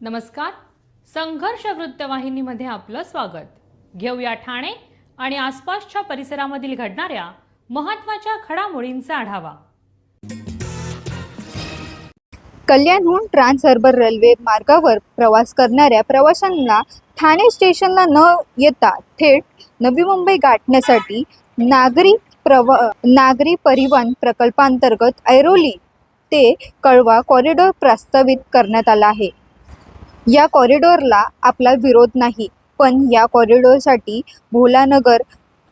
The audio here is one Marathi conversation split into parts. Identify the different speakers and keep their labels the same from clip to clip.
Speaker 1: नमस्कार. संघर्ष वृत्तवाहिनीमध्ये आपलं स्वागत. घेऊया ठाणे आणि आसपासच्या परिसरामधील घडणाऱ्या महत्त्वाच्या घडामोडींचा आढावा.
Speaker 2: कल्याणहून ट्रान्स हार्बर रेल्वे मार्गावर प्रवास करणाऱ्या प्रवाशांना ठाणे स्टेशनला न येता थेट नवी मुंबई गाठण्यासाठी नागरी परिवहन प्रकल्पांतर्गत ऐरोली ते कळवा कॉरिडॉर प्रस्तावित करण्यात आला आहे. या कॉरिडॉरला आपला विरोध नाही, पण या कॉरिडॉरसाठी भोलानगर,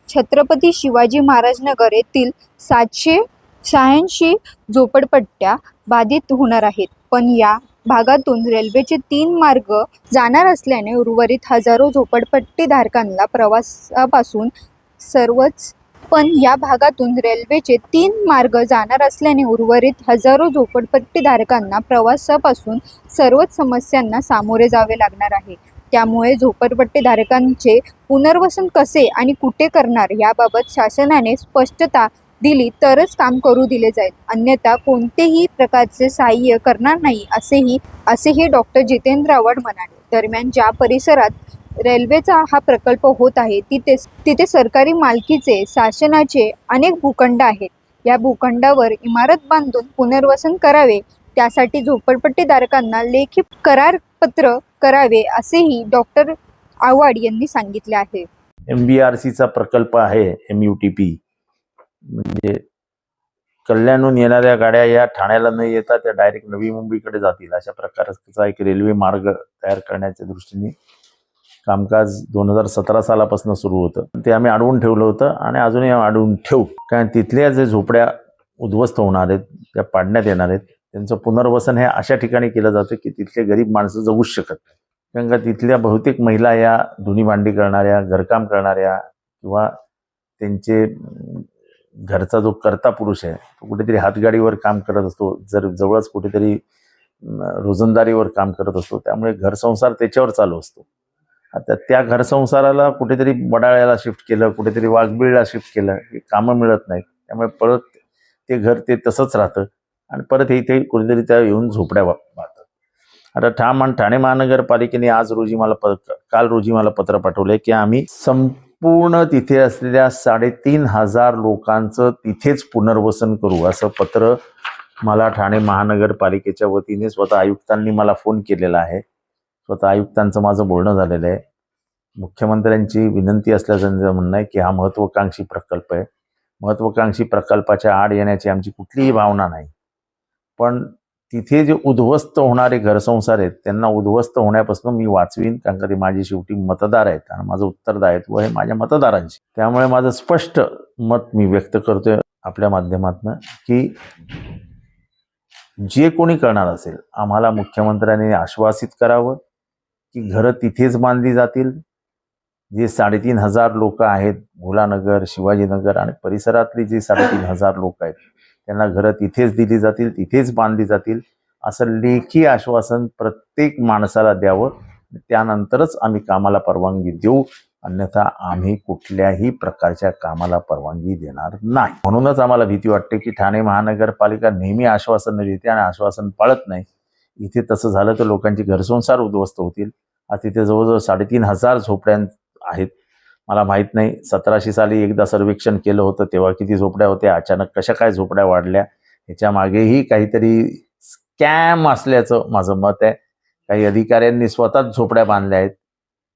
Speaker 2: छत्रपती शिवाजी महाराज नगर येथील 786 झोपडपट्ट्या बाधित होणार आहेत. पण या भागातून रेल्वेचे 3 मार्ग जाणार असल्याने उर्वरित हजारो झोपडपट्टीधारकांना प्रवासापासून सर्वच समस्यांना सामोरे जावे लागणार आहे. त्यामुळे झोपडपट्टीधारकांचे पुनर्वसन कसे आणि कुठे करणार याबाबत शासनाने स्पष्टता दिली तरच काम करू दिले जाईल, अन्यथा कोणतेही प्रकारचे सहाय्य करणार नाही असेही डॉक्टर जितेंद्र आव्हाड म्हणाले. दरम्यान ज्या परिसरात रेल्वेचा हा प्रकल्प होत आहे तिथे सरकारी मालकीचे शासनाचे अनेक भूखंड आहेत. या भूखंडावर इमारत बांधून पुनर्वसन करावे, त्यासाठी झोपडपट्टीधारकांना लेखी करारपत्र करावे असेही डॉक्टर आव्हाड यांनी सांगितले आहे.
Speaker 3: MBRCचा प्रकल्प आहे MUTP, म्हणजे कल्याणहून येणाऱ्या गाड्या या ठाण्याला न येता त्या डायरेक्ट नवी मुंबईकडे जातील अशा प्रकारचा एक रेल्वे मार्ग तयार करण्याच्या दृष्टीने कामकाज 2017 सालापासून सुरू होतं. ते आम्ही अडवून ठेवलं होतं आणि अजूनही अडवून ठेवू, कारण तिथल्या जे झोपड्या उद्ध्वस्त होणार आहेत, त्या पाडण्यात येणार आहेत, त्यांचं पुनर्वसन हे अशा ठिकाणी केलं जातं की तिथले गरीब माणसं जगूच शकत नाही. कारण का तिथल्या बहुतेक महिला या धुणी भांडी करणाऱ्या, घरकाम करणाऱ्या किंवा त्यांचे घरचा जो कर्ता पुरुष आहे तो कुठेतरी हातगाडीवर काम करत असतो, जर जवळच कुठेतरी रोजंदारीवर काम करत असतो, त्यामुळे घरसंसार त्याच्यावर चालू असतो. आता त्या घरसंसाराला कुठेतरी वडाळ्याला शिफ्ट केलं, कुठेतरी वाघबीळला शिफ्ट केलं, हे कामं मिळत नाहीत, त्यामुळे परत ते घर ते तसंच राहतं आणि परत इथे कुठेतरी त्या येऊन झोपड्या बांधतात. आता ठाणे महानगरपालिकेने काल रोजी मला पत्र पाठवलंय की आम्ही संपूर्ण तिथे असलेल्या 3,500 लोकांचं तिथेच पुनर्वसन करू, असं पत्र मला ठाणे महानगरपालिकेच्या वतीने स्वतः आयुक्तांनी मला फोन केलेला आहे. स्वतः आयुक्तांचं माझं बोलणं झालेलं आहे. मुख्यमंत्र्यांची विनंती असल्याचं म्हणणं आहे की हा महत्त्वाकांक्षी प्रकल्प आहे. महत्त्वाकांक्षी प्रकल्पाच्या आड येण्याची आमची कुठलीही भावना नाही, पण तिथे जे उद्ध्वस्त होणारे घरसंसार आहेत त्यांना उद्ध्वस्त होण्यापासून मी वाचवीन, कारण का ते माझे शेवटी मतदार आहेत आणि माझं उत्तरदायित्व हे माझ्या मतदारांची. त्यामुळे माझं स्पष्ट मत मी व्यक्त करतोय आपल्या माध्यमातून की जे कोणी करणार असेल, आम्हाला मुख्यमंत्र्यांनी आश्वासित करावं की घरं तिथेच बांधली जातील. जे 3,500 लोक आहेत, भोलानगर, शिवाजीनगर आणि परिसरातली जी 3,500 लोक आहेत त्यांना घरं तिथेच दिली जातील, तिथेच बांधली जातील, असं लेखी आश्वासन प्रत्येक माणसाला द्यावं. त्यानंतरच आम्ही कामाला परवानगी देऊ, अन्यथा आम्ही कुठल्याही प्रकारच्या कामाला परवानगी देणार नाही. म्हणूनच आम्हाला भीती वाटते की ठाणे महानगरपालिका नेहमी आश्वासन देते आणि आश्वासन पाळत नाही. इथे तसं झालं तर लोकांचे घरसंसार उद्ध्वस्त होतील. आज तिथे जवळजवळ 3,500 झोपड्या आहेत. मला माहीत नाही 1700 साली एकदा सर्वेक्षण केलं होतं तेव्हा किती झोपड्या होत्या, अचानक कशा काय झोपड्या वाढल्या, ह्याच्या मागेही काहीतरी स्कॅम असल्याचं माझं मत आहे. काही अधिकाऱ्यांनी स्वतःच झोपड्या बांधल्या आहेत,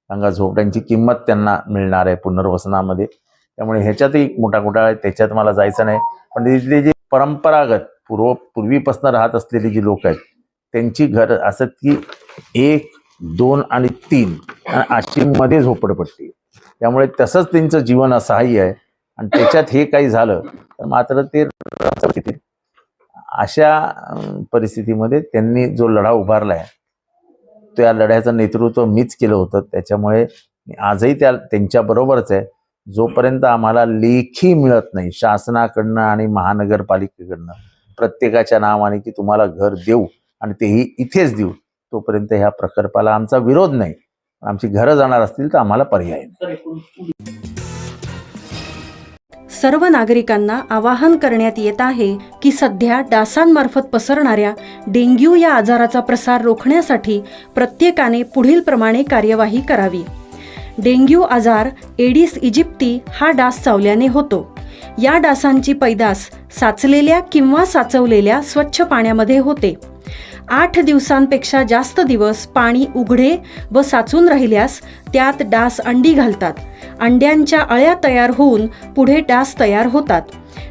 Speaker 3: कारण झोपड्यांची किंमत त्यांना मिळणार आहे पुनर्वसनामध्ये. त्यामुळे ह्याच्यातही मोठा घोटाळा आहे, त्याच्यात मला जायचं नाही. पण तिथले जे परंपरागत पूर्वीपासून राहत असलेली जी लोक आहेत त्यांची घर असं की 1, 2 आणि 3 अशी मध्ये झोपडपट्टी, त्यामुळे तसंच त्यांचं जीवन असहाय्य आहे आणि त्याच्यात हे काही झालं तर मात्र ते अशा परिस्थितीमध्ये त्यांनी जो लढा उभारला आहे त्या लढ्याचं नेतृत्व मीच केलं होतं. त्याच्यामुळे आजही त्यांच्याबरोबरच आहे. जोपर्यंत आम्हाला लेखी मिळत नाही शासनाकडनं आणि महानगरपालिकेकडनं प्रत्येकाच्या नावाने की तुम्हाला घर देऊ आणि तेही इथेच देऊ, तोपर्यंत ह्या प्रकल्पाला आमचा विरोध नाही. आमची घरं जाणार असतील तर आम्हाला पर्याय नाही.
Speaker 4: सर्व नागरिकांना आवाहन करण्यात येत आहे की सध्या डासांमार्फत पसरणाऱ्या डेंग्यू या आजाराचा प्रसार रोखण्यासाठी प्रत्येकाने पुढील प्रमाणे कार्यवाही करावी. डेंग्यू आजार एडिस इजिप्ती हा डास चावल्याने होतो. या डासांची पैदास साचलेल्या किंवा साचवलेल्या स्वच्छ पाण्यामध्ये होते. 8 दिवसांपेक्षा जास्त दिवस पाणी उघडे व साचून राहिल्यास त्यात डास अंडी घालतात. अंड्यांच्या अळ्या तयार होऊन पुढे डास तयार होतात.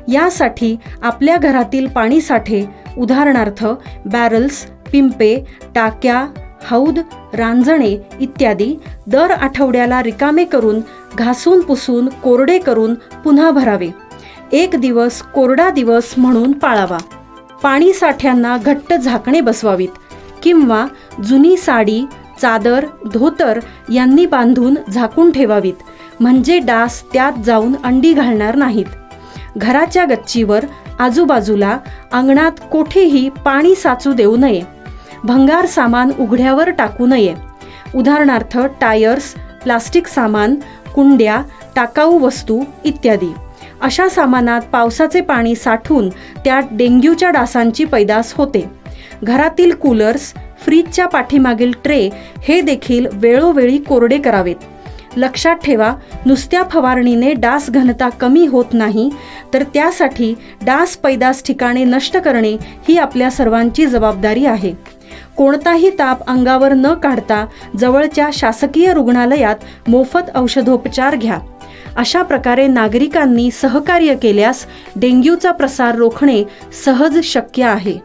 Speaker 4: यासाठी आपल्या घरातील पाणीसाठे उदाहरणार्थ बॅरल्स, पिंपे, टाक्या, हौद, रांजणे इत्यादी दर आठवड्याला रिकामे करून घासून पुसून कोरडे करून पुन्हा भरावे. 1 दिवस कोरडा दिवस म्हणून पाळावा. पाणी साठ्यांना घट्ट झाकणे बसवावीत किंवा जुनी साडी, चादर, धोतर यांनी बांधून झाकून ठेवावीत, म्हणजे डास त्यात जाऊन अंडी घालणार नाहीत. घराच्या गच्चीवर, आजूबाजूला, अंगणात कोठेही पाणी साचू देऊ नये. भंगार सामान उघड्यावर टाकू नये. उदाहरणार्थ टायर्स, प्लास्टिक सामान, कुंड्या, टाकाऊ वस्तू इत्यादी. अशा सामानात पावसाचे पाणी साठून त्यात डेंग्यूच्या डासांची पैदास होते. घरातील कूलर्स, फ्रीजच्या पाठीमागील ट्रे हे देखील वेळोवेळी कोरडे करावेत. लक्षात ठेवा, नुसत्या फवारणीने डास घनता कमी होत नाही, तर त्यासाठी डास पैदास ठिकाणे नष्ट करणे ही आपल्या सर्वांची जबाबदारी आहे. कोणताही ताप अंगावर न काढता जवळच्या शासकीय रुग्णालयात मोफत औषधोपचार घ्या. अशा प्रकारे नागरिकांनी सहकार्य केल्यास डेंग्यूचा प्रसार रोखणे सहज शक्य आहे.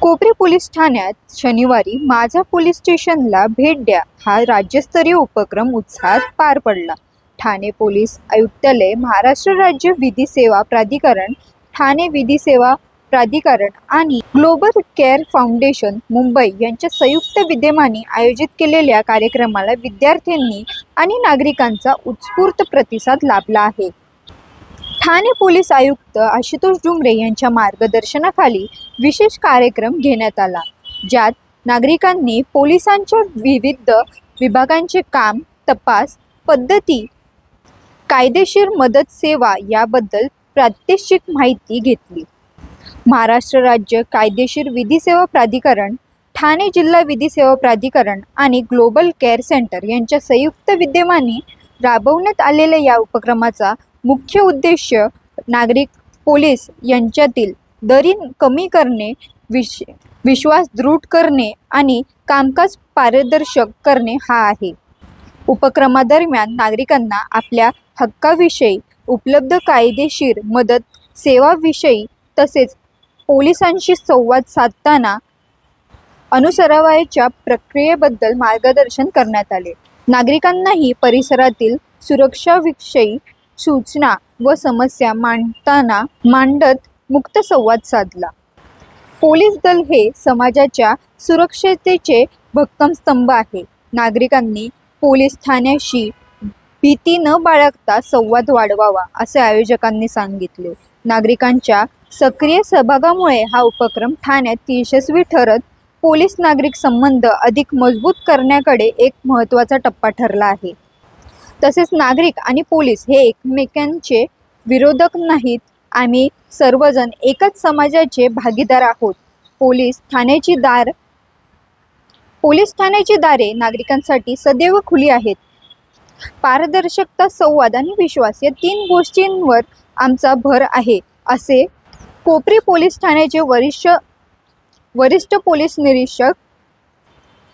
Speaker 2: कोपरी पोलीस ठाण्यात शनिवारी माझा पोलीस स्टेशनला भेट द्या हा राज्यस्तरीय उपक्रम उत्साहात पार पडला. ठाणे पोलीस आयुक्तालय, महाराष्ट्र राज्य विधी सेवा प्राधिकरण, ठाणे विधी सेवा प्राधिकरण आणि ग्लोबल केअर फाउंडेशन मुंबई यांच्या संयुक्त विद्यमाने आयोजित केलेल्या कार्यक्रमाला विद्यार्थ्यांनी आणि नागरिकांचा उत्स्फूर्त प्रतिसाद लाभला आहे. ठाणे पोलीस आयुक्त आशुतोष डुमरे यांच्या मार्गदर्शनाखाली विशेष कार्यक्रम घेण्यात आला, ज्यात नागरिकांनी पोलिसांच्या विविध विभागांचे काम, तपास पद्धती, कायदेशीर मदत सेवा याबद्दल प्रात्यक्षिक माहिती घेतली. महाराष्ट्र राज्य कायदेशीर विधी सेवा प्राधिकरण, ठाणे जिल्हा विधी सेवा प्राधिकरण आणि ग्लोबल केअर सेंटर यांच्या संयुक्त विद्यमाने राबवण्यात आलेल्या या उपक्रमाचा मुख्य उद्देश नागरिक पोलीस यांच्यातील दरी कमी करणे, विश्वास दृढ करणे आणि कामकाज पारदर्शक करणे हा आहे. उपक्रमादरम्यान नागरिकांना आपल्या हक्काविषयी, उपलब्ध कायदेशीर मदत सेवाविषयी तसेच पोलिसांशी संवाद साधताना अनुसरावयाच्या प्रक्रियेबद्दल मार्गदर्शन करण्यात आले. नागरिकांनाही परिसरातील सुरक्षाविषयी सूचना व समस्या मांडत मुक्त संवाद साधला. पोलीस दल हे समाजाच्या सुरक्षिततेचे भक्कम स्तंभ आहे. नागरिकांनी पोलीस ठाण्याशी भीती न बाळगता संवाद वाढवावा असे आयोजकांनी सांगितले. नागरिकांच्या सक्रिय सहभागामुळे हा उपक्रम ठाण्यात यशस्वी ठरत पोलीस नागरिक संबंध अधिक मजबूत करण्याकडे एक महत्त्वाचा टप्पा ठरला आहे. तसेच नागरिक आणि पोलीस हे एकमेकांचे विरोधक नाहीत, आम्ही सर्वजण एकच समाजाचे भागीदार आहोत. पोलीस ठाण्याची दारे नागरिकांसाठी सदैव खुली आहेत. पारदर्शकता, संवाद आणि विश्वास या 3 गोष्टींवर आमचा भर आहे, असे कोपरी पोलीस ठाण्याचे वरिष्ठ पोलीस निरीक्षक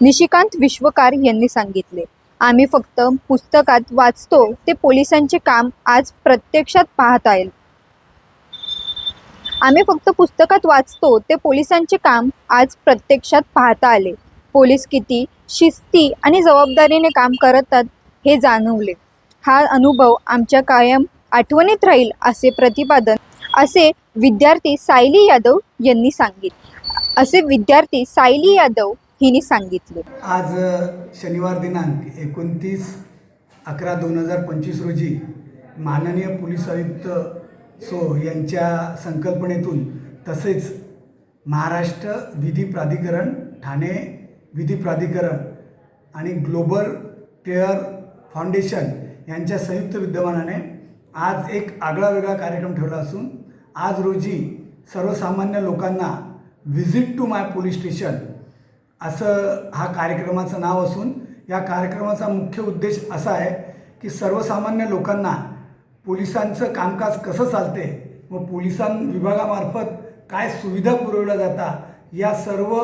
Speaker 2: निशिकांत विश्वकार यांनी सांगितले. आम्ही फक्त पुस्तकात वाचतो ते पोलिसांचे काम आज प्रत्यक्षात पाहता आले. पोलीस किती शिस्ती आणि जबाबदारीने काम करतात हे जाणवले. हा अनुभव आमच्या कायम आठवणीत राहील असे प्रतिपादन विद्यार्थी सायली यादव हिने सांगितले.
Speaker 5: आज शनिवार दिनांक 29/11/2025 रोजी माननीय पोलीस आयुक्त यांच्या संकल्पनेतून तसेच महाराष्ट्र विधी प्राधिकरण, ठाणे विधी प्राधिकरण आणि ग्लोबल टेअर फाउंडेशन यांच्या संयुक्त विद्यमानाने आज एक आगळा वेगळा कार्यक्रम ठेवला असून आज रोजी सर्वसामान्य लोकांना visit to my police station असं हा कार्यक्रमाचं नाव असून या कार्यक्रमाचा मुख्य उद्देश असा आहे की सर्वसामान्य लोकांना पोलिसांचं कामकाज कसं चालते व पोलिसां विभागामार्फत काय सुविधा पुरवल्या जातात या सर्व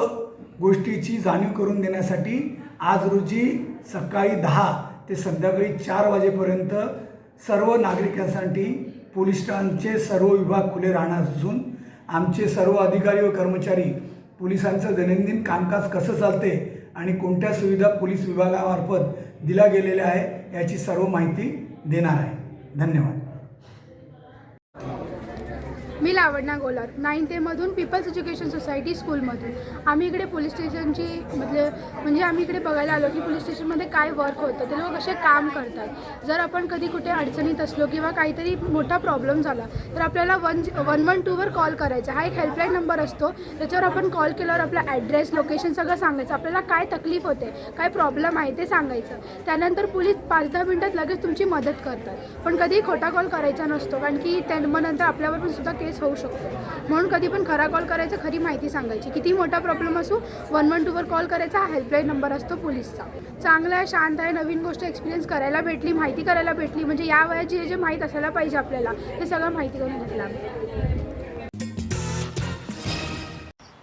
Speaker 5: गोष्टीची जाणीव करून देण्यासाठी आज रोजी सकाळी 10 ते संध्याकाळी 4 वाजेपर्यंत सर्व नागरिकांसाठी पोलीस स्टेशनचे सर्व विभाग खुले राहणार असून आमचे सर्व अधिकारी व कर्मचारी पोलिसांचं दैनंदिन कामकाज कसं चालते आणि कोणत्या सुविधा पोलीस विभागामार्फत दिल्या गेलेल्या आहे याची सर्व माहिती देणार आहे. धन्यवाद.
Speaker 6: मी लावण्या गोलार 9th मधून पीपल्स एज्युकेशन सोसायटी स्कूलमधून. आम्ही इकडे पोलीस स्टेशनची म्हणजे आम्ही इकडे बघायला आलो की पोलीस स्टेशनमध्ये काय वर्क होतं, ते लोक कसे काम करतात. जर आपण कधी कुठे अडचणीत असलो किंवा काहीतरी मोठा प्रॉब्लेम झाला तर आपल्याला 112वर कॉल करायचा. हा एक हेल्पलाईन नंबर असतो, त्याच्यावर आपण कॉल केल्यावर आपला ॲड्रेस लोकेशन सगळं सांगायचं, आपल्याला काय तकलीफ होते काय प्रॉब्लेम आहे ते सांगायचं. त्यानंतर पोलीस 5-10 मिनटात लगेच तुमची मदत करतात. पण कधी खोटा कॉल करायचा नसतो कारण की मग नंतर आपल्यावर पण सुद्धा केस होऊ शकतो. म्हणून कधी पण खरा कॉल करायचा, खरी माहिती सांगायची. किती मोठा प्रॉब्लेम असो 112वर कॉल करायचा. हा हेल्पलाईन नंबर असतो पोलीसचा. चांगला आहे, शांत आहे, नवीन गोष्ट एक्सपिरियन्स करायला भेटली, माहिती करायला भेटली. म्हणजे या वयाची जे माहीत असायला पाहिजे आपल्याला ते सगळं माहिती करून घेतलं आम्ही.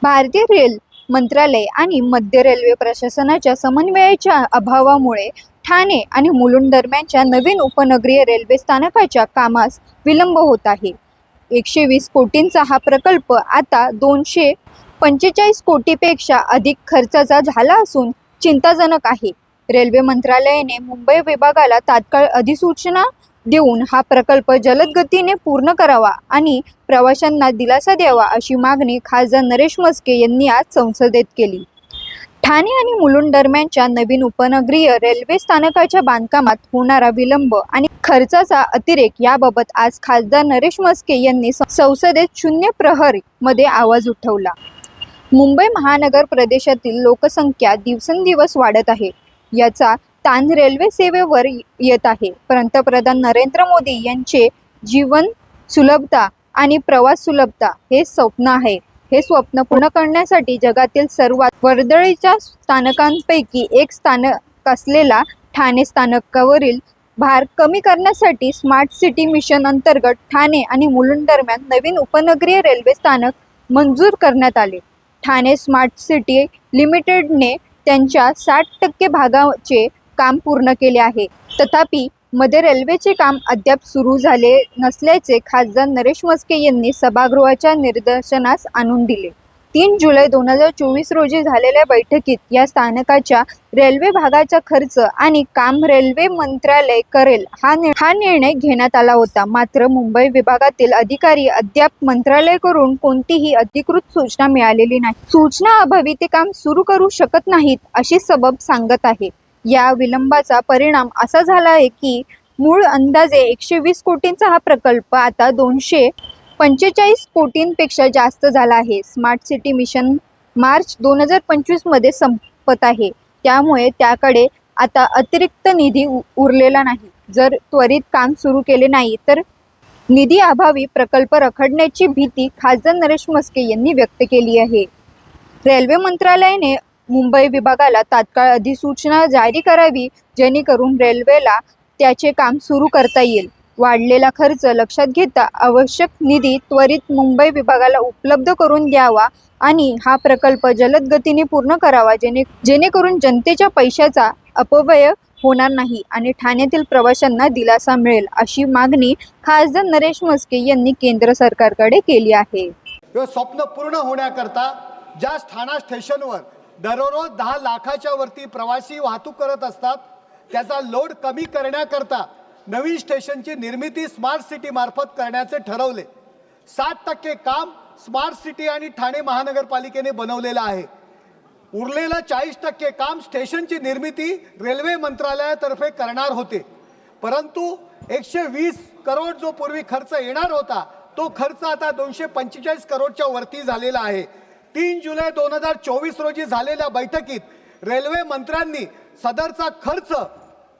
Speaker 2: भारतीय रेल मंत्रालय आणि मध्य रेल्वे प्रशासनाच्या समन्वयाच्या अभावामुळे ठाणे आणि मुलुंड दरम्यानच्या नवीन उपनगरीय रेल्वे स्थानकाच्या कामास विलंब होत आहे. 120 कोटींचा हा प्रकल्प आता 245 कोटीपेक्षा अधिक खर्चाचा झाला असून चिंताजनक आहे. रेल्वे मंत्रालयाने मुंबई विभागाला तात्काळ अधिसूचना देऊन हा प्रकल्प जलद गतीने पूर्ण करावा आणि प्रवाशांना दिलासा द्यावा अशी मागणी खासदार नरेश म्हस्के यांनी आज संसदेत केली. ठाणे आणि मुलुंड दरम्यानच्या नवीन उपनगरीय रेल्वे स्थानकाच्या बांधकामात होणारा विलंब आणि खर्चाचा अतिरेक याबाबत आज खासदार नरेश म्हस्के यांनी संसदेत शून्य प्रहर मध्ये आवाज उठवला. मुंबई महानगर प्रदेशातील लोकसंख्या दिवसेंदिवस वाढत आहे. याचा ताण रेल्वे सेवेवर येत आहे. पंतप्रधान नरेंद्र मोदी यांचे जीवन सुलभता आणि प्रवास सुलभता हे स्वप्न आहे. हे स्वप्न पूर्ण करण्यासाठी जगातील सर्वात वर्दळीच्या स्थानकांपैकी एक स्थानक असलेला ठाणे स्थानकावरील भार कमी करण्यासाठी स्मार्ट सिटी मिशन अंतर्गत ठाणे आणि मुलुंड दरम्यान नवीन उपनगरीय रेल्वे स्थानक मंजूर करण्यात आले. ठाणे स्मार्ट सिटी लिमिटेडने त्यांच्या 60% भागाचे काम पूर्ण केले आहे. तथापि मध्ये रेल्वेचे काम अद्याप सुरू झाले नसल्याचे खासदार नरेश म्हस्के यांनी सभागृहाच्या निदर्शनास आणून दिले. 3 जुलै 2024 रोजी झालेल्या बैठकीत या स्थानकाच्या रेल्वे भागाचा खर्च आणि काम रेल्वे मंत्रालय करेल हा निर्णय घेण्यात आला होता. मात्र मुंबई विभागातील अधिकारी अद्याप मंत्रालयाकडून कोणतीही अधिकृत सूचना मिळालेली नाही. सूचना अभावी ते काम सुरू करू शकत नाहीत अशी सबब सांगत आहे. या विलंबाचा परिणाम असा झाला आहे की मूळ अंदाजे 120 कोटींचा हा प्रकल्प आता 245 कोटींपेक्षा जास्त झाला आहे. स्मार्ट सिटी मिशन मार्च 2025 मध्ये संपत आहे. त्यामुळे त्याकडे आता अतिरिक्त निधी उरलेला नाही. जर त्वरित काम सुरू केले नाही तर निधी अभावी प्रकल्प रखडण्याची भीती खासदार नरेश म्हस्के यांनी व्यक्त केली आहे. रेल्वे मंत्रालयाने मुंबई विभागाला तात्काळ अधिसूचना जारी करावी जेणेकरून रेल्वेला त्याचे काम सुरू करता येईल. वाढलेला खर्च लक्षात घेता आवश्यक निधी त्वरित मुंबई विभागाला उपलब्ध करून द्यावा आणि हा प्रकल्प जलद गतीने पूर्ण करावा जेणेकरून जनतेच्या पैशाचा अपव्यय होणार नाही आणि ठाण्यातील प्रवाशांना दिलासा मिळेल अशी मागणी खासदार नरेश म्हस्के यांनी केंद्र सरकारकडे केली आहे.
Speaker 7: हे स्वप्न पूर्ण होण्याकरता ज्या ठाणा स्टेशनवर दररोज 10 लाखाच्या वरती प्रवासी वाहतूक करत असतात त्याचा लोड कमी करण्याकरता नवीन स्टेशनची निर्मिती स्मार्ट सिटी मार्फत करण्याचे ठरवले. 60% काम स्मार्ट सिटी आणि ठाणे महानगरपालिकेने बनवलेलं आहे. उरलेलं 40% काम स्टेशनची निर्मिती रेल्वे मंत्रालयातर्फे करणार होते. परंतु 120 करोड जो पूर्वी खर्च येणार होता तो खर्च आता 245 करोडच्या वरती झालेला आहे. 3 जुलै 2024 रोजी झालेल्या बैठकीत रेल्वे मंत्र्यांनी सदरचा खर्च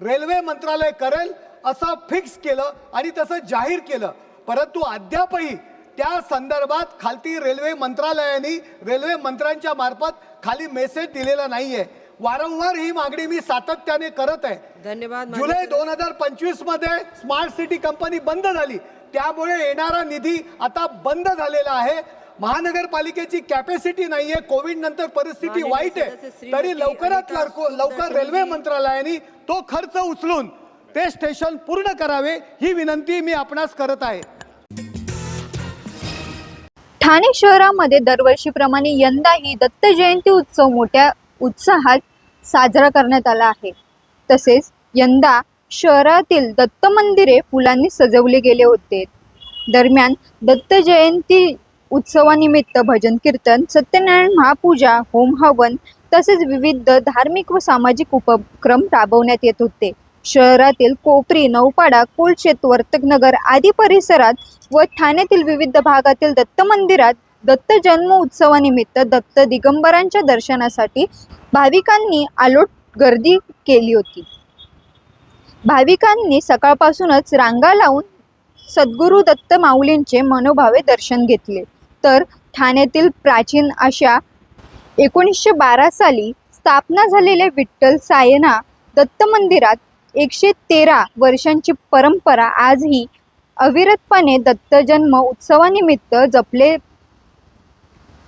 Speaker 7: रेल्वे मंत्रालय करेल असं फिक्स केलं आणि तसं जाहीर केलं, परंतु अद्यापही त्या संदर्भात खालती रेल्वे मंत्रालयाने रेल्वे मंत्र्यांच्या मार्फत खाली मेसेज दिलेला नाहीये. वारंवार ही मागणी मी सातत्याने करत आहे.
Speaker 8: धन्यवाद.
Speaker 7: जुलै 2025 मध्ये स्मार्ट सिटी कंपनी बंद झाली, त्यामुळे येणारा निधी आता बंद झालेला आहे. महानगरपालिकेची कॅपॅसिटी नाहीये, कोविड नंतर परिस्थिती वाईट आहे, तरी लवकरात लवकर रेल्वे मंत्रालयाने तो खर्च उचलून ते स्टेशन पूर्ण करावे ही विनंती मी आपणास करत आहे.
Speaker 2: ठाणे शहरामध्ये दरवर्षीप्रमाणे यंदाही दत्त जयंती उत्सव मोठ्या उत्साहात साजरा करण्यात आला आहे. तसेच यंदा शहरातील दत्त मंदिरे फुलांनी सजवले गेले होते. दरम्यान दत्त जयंती उत्सवानिमित्त भजन कीर्तन, सत्यनारायण महापूजा, होम हवन तसेच विविध धार्मिक व सामाजिक उपक्रम राबवण्यात येत होते. शहरातील कोपरी, नौपाडा, कोलशेत, वर्तकनगर आदी परिसरात व ठाण्यातील विविध भागातील दत्त मंदिरात दत्त जन्म उत्सवानिमित्त दत्त दिगंबरांच्या दर्शनासाठी भाविकांनी अलोट गर्दी केली होती. भाविकांनी सकाळपासूनच रांगा लावून सद्गुरू दत्त माऊलींचे मनोभावे दर्शन घेतले. तर ठाण्यातील प्राचीन अशा 1912 साली स्थापना झालेल्या विठ्ठल सायना दत्त मंदिरात 113 वर्षांची परंपरा आजही अविरतपणे दत्त जन्म उत्सवानिमित्त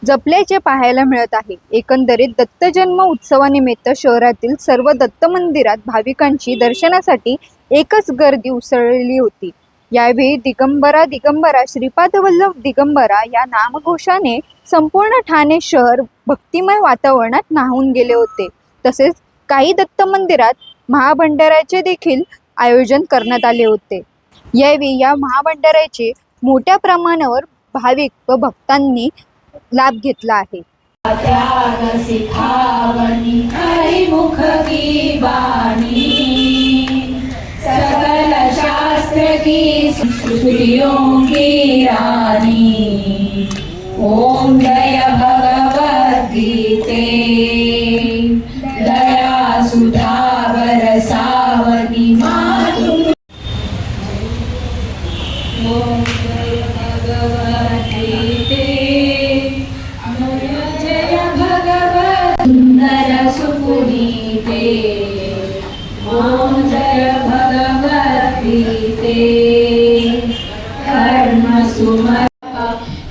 Speaker 2: जपल्याचे पाहायला मिळत आहे. एकंदरीत दत्त जन्म उत्सवानिमित्त शहरातील सर्व दत्त मंदिरात भाविकांची दर्शनासाठी एकच गर्दी उसळली होती. यावेळी दिगंबरा दिगंबरा श्रीपाद वल्लभ दिगंबरा या नामघोषाने संपूर्ण ठाणे शहर भक्तिमय वातावरणात न्हाऊन गेले होते. तसेच काही दत्त मंदिरात महाभंडाऱ्याचे देखील आयोजन करण्यात आले होते. यावेळी या महाभंडाऱ्याचे मोठ्या प्रमाणावर भाविक व भक्तांनी लाभ घेतला आहे.
Speaker 9: सकल शास्त्र की स्मृतियों की रानी, ओम जय भगवद गीते, दया सुधा बरसावनी मातु, ओम जय भगवद गीते, जय भगवद सुंदर सुपुनीते, ओम जय भगवद गीते, कर्म सुमत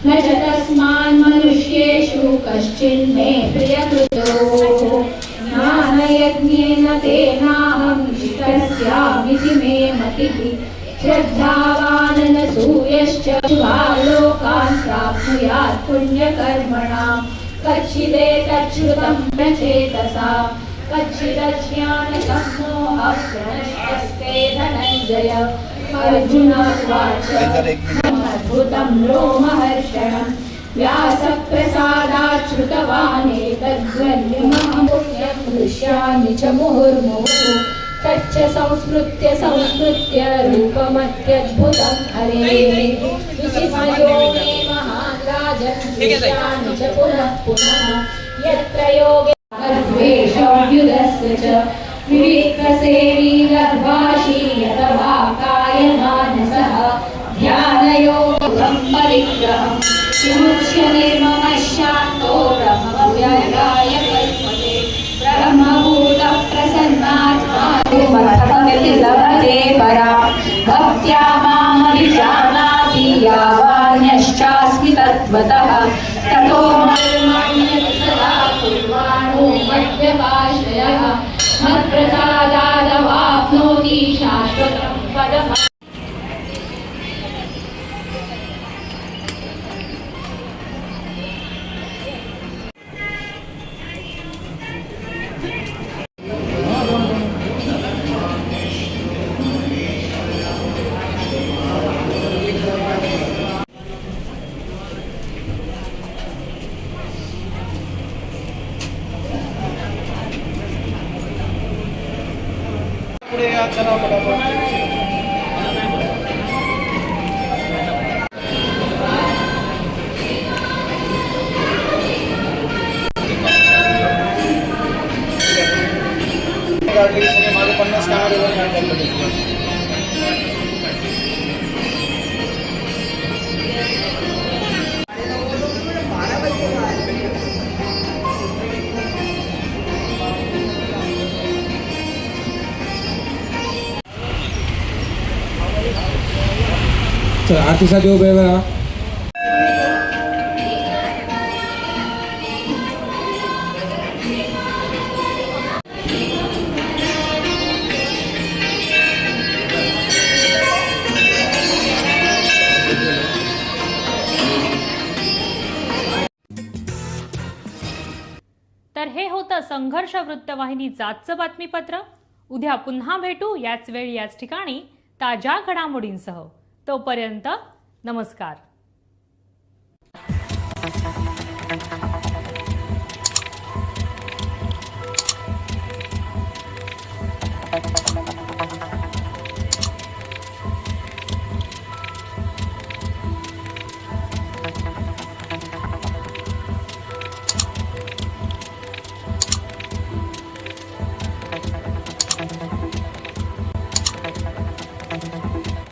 Speaker 9: न च तस्मान् मनुष्येषु कश्चिन् मे प्रियकृतो, ज्ञानयज्ञेन तेनाहम् इष्टस्यामिति मे मतिः, श्रद्धावान् न सूयश्च शुभालोकान् प्राप्नुयात् पुण्यकर्मणां, कच्चिदेतच्छ्रुतं प्रचेतसा, कच्चिदज्ञानसम्मोहः प्रणष्टस्ते धनञ्जय. अर्जुन उवाच अद्भुतं रोमहर्षणं व्यासप्रसादात् श्रुतवान् एतद्वल्यमहं दृश्यामि च मुहुर्मुहुः, तच्च संस्मृत्य रूपमत्यद्भुतं हरेः, विस्मयो मे महान् राजन् दृश्यामि च पुनः पुनः, यत्र योगे द्वेषव्युधस्य च विविक्तसेवी लर्भाषी यतवा कायमानसः, ध्यानयोगं परिग्रहं विमुच्यते मम शान्तो ब्रह्मव्ययाय कल्पते, ब्रह्मभूतः प्रसन्नात्मा लभते परा, भक्त्या मामभिजानाति यावान्यश्चास्मि तत्त्वतः, ततो मन्यते सदा कुर्वाणो मद्व्यपाश्रयः, मत्प्रसादादवाप्नोति शाश्वतं पदम्.
Speaker 8: चला आरतीसाठी उभे राहा.
Speaker 1: तर हे होतं संघर्ष वृत्तवाहिनीचं आजचं बातमीपत्र. उद्या पुन्हा भेटू याच वेळी याच ठिकाणी ताज्या घडामोडींसह. तोपर्यंत नमस्कार.